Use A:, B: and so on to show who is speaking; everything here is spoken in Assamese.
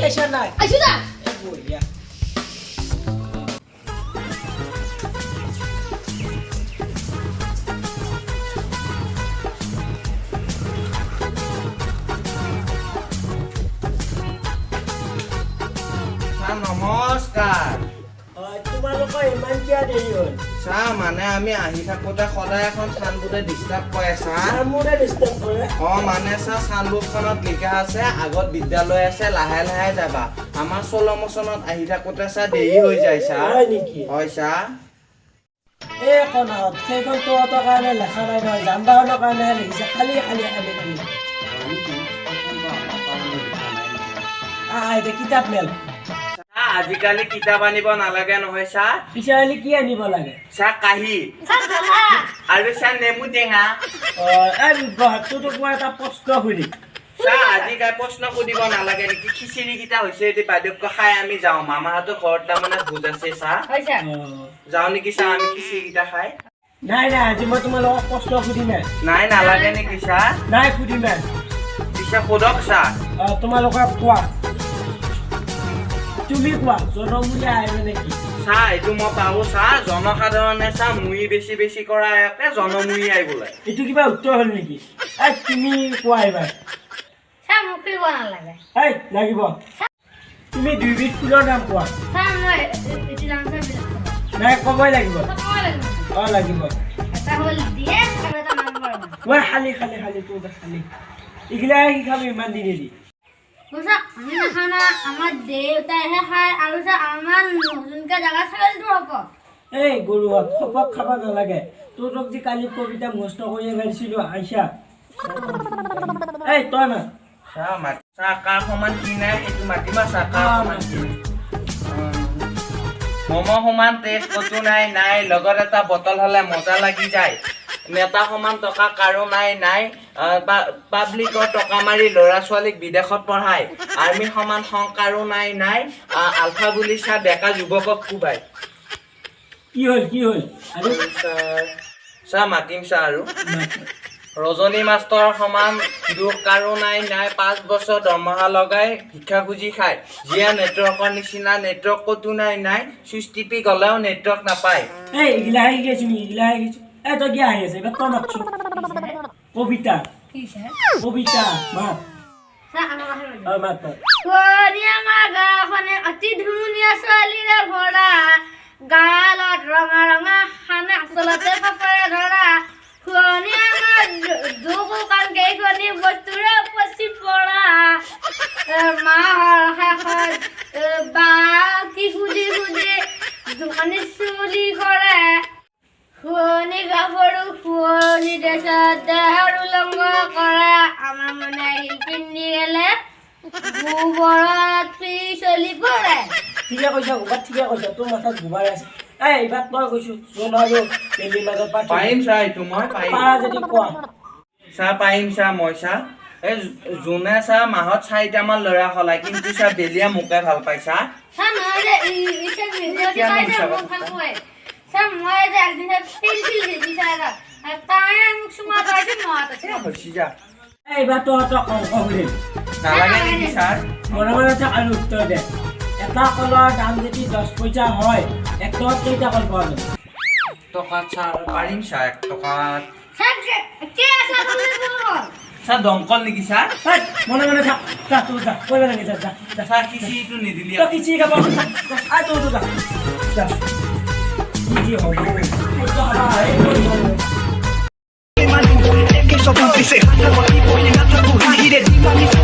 A: আইছা নাই
B: আইছো যা
A: বঢ়িয়া
C: নমস্কাৰ
A: তোমালোকৰ ইমান কিয় দেৰি হ'ল
C: ছাৰ মানে আমি আহি থাকোঁতে সদায় এখন চানবোৰ্ডে ডিষ্টাৰ্ব কৰে ছাৰ
A: মোৰে ডিষ্টাৰ্ব কৰে
C: মানে ছাৰ চানবোৰ্ডখনত লিখা আছে আগত বিদ্যালয় আছে লাহে লাহে যাবা আমাৰ চলো মোচনত আহি থাকোঁতে ছাৰ দেৰি হৈ যায় ছাৰ
A: হয় নেকি
C: হয় ছাৰ
A: এই কণাত সেইখন তহঁতৰ কাৰণে লেখা নাই নহয় যান বাহনৰ কাৰণেহে লিখিছে খালি এতিয়া কিতাপ মেল
C: আজিকালি কিতাপ আনিব নালাগে নহয় ছাৰ
A: পিছালি কি আনিব লাগে
C: ছাৰ কাঁহী আৰু ছাৰ নেমু টেঙা
A: তোক মই এটা প্ৰশ্ন সুধিম
C: ছাৰ আজিকালি প্ৰশ্ন সুধিব নালাগে নেকি খিচিৰি কেইটা হৈছে যদি বাইদেউক খাই আমি যাওঁ মামাহঁতৰ ঘৰত তাৰমানে ভোজ আছে ছাৰ যাওঁ নেকি ছাৰ আমি খিচিৰি কেইটা খাই
A: নাই আজি মই তোমালোকক প্ৰশ্ন সুধিমে
C: নাই নালাগে নেকি ছাৰ
A: নাই সুধিমে
C: পিছে সোধক ছাৰ
A: তোমালোকে কোৱা তুমি কোৱা জনমূল্য আহিব নেকি
C: ছাৰ এইটো মই পাওঁ ছাৰ জনসাধাৰণে ছাৰ মুড়ি বেছি কৰা একে জনমুড়ি আহিব লাগে
A: এইটো কিবা উত্তৰ হ'ল নেকি তুমি কোৱা এইবাৰ
B: ছাৰ মোক কৰিব নালাগে
A: লাগিব তুমি দুইবিধ ফুলৰ নাম কোৱা
B: ছাৰ মই এটি লাংচা
A: নাই ক'বই লাগিব লাগিব
B: এটা হ'ল দিয়ে আৰু এটা নম্বৰ
A: মই খালি তোৰ খালি এইগিলা কি খাবি ইমান দিনেদি
B: আমি নাখাওঁ না আমাৰ দেউতাইহে খায় আৰু আমাৰ নতুনকৈ জাগা চাগলটো হ'ব
A: এই গৰুহঁত খপক খাব নালাগে তোক যে কালি কবিতা মস্ত কৰি গাইছিলো আইছা তই না
C: চাহ কাৰ সমান কি নাই সেইটো মাতিমা চাহ কাৰ সমান কি মম সমান টেষ্ট ক'তো নাই লগত এটা বটল হ'লে মজা লাগি যায় নেতা সমান টকা কাৰো নাই পাব্লিকৰ টকা মাৰি ল'ৰা ছোৱালীক বিদেশত পঢ়ায় আৰ্মি সমান সংকাৰো নাই আলফা বুলি চাহ ডেকা যুৱকক কোবাই
A: কি হ'ল আৰু
C: চাহ মাতিম চাহ আৰু ৰজনী মাষ্টৰ সমান দুখ কাৰো নাই 5 বছৰ দৰমহা লগাই ভিক্ষা খুজি খায় জিয়া নেটৱৰ্কৰ নিচিনা নেটৱৰ্ক ক'তো নাই চুইচ টিপি গ'লেও নেটৱৰ্ক নাপায়
A: এইগিলা আহি গৈছো তই কি আহি আছে তই মাতছো কবিতা মাত
B: আমাৰ গাঁওখনে অতি ধুনীয়া ছোৱালীৰে ভৰা গালত ৰঙা খানা আচলতে পাপৰে ধৰা শুৱনি আমাৰ দুখ কান কেইখনি বস্তুৰে উপচি পৰা মাহৰ শেষত বা কি সুধি দোকানী চুলি কৰে শুৱনি গাভৰু শুৱনি দেশত দেহৰ উলংঘ কৰে আমাৰ মনে শিল্পী নিগেলে গোবৰত চলি পৰে
A: ঠিকে কৈছা তোৰ মাথাত গোবাৰ আছে এইবাৰ তই কৈছো যোন আৰু পেলি মাজত
C: পাৰিম ছাৰ এইটো মই
A: পাৰা যদি কোৱা
C: ছাৰ পাৰিম ছাৰ মই ছাৰ এই যোনে ছাৰ মাহত 4টামান ল'ৰা সলায় কিন্তু ছাৰ বেলিয়া মোকে ভাল পাই ছাৰ
B: নহয় যে মই যে একদিন পেন্সিল দিছি ছাৰ তাই মোক চুমা পাইছে মত আছে
C: হৈছি যা
A: এইবাৰ অংক সুধিম
C: নালাগে নেকি ছাৰ
A: মনে আৰু উত্তৰ দে এটা কলৰ দাম যদি 10 পইচা হয় এক টকাত কেইটা কল পোৱা যাব
C: টকাত ছাৰ পাৰিম ছাৰ 1 টকাত ছাৰ দমকল নেকি ছাৰ
A: মনে থাক তোৰ যা কৈ লাগে যা
C: ছাৰ খিচিৰিটো নিদিলি
A: তই খিচিৰি খাব তোৰ যা কি হ'ব
D: que eso cómplice, anda por aquí, voy en alta,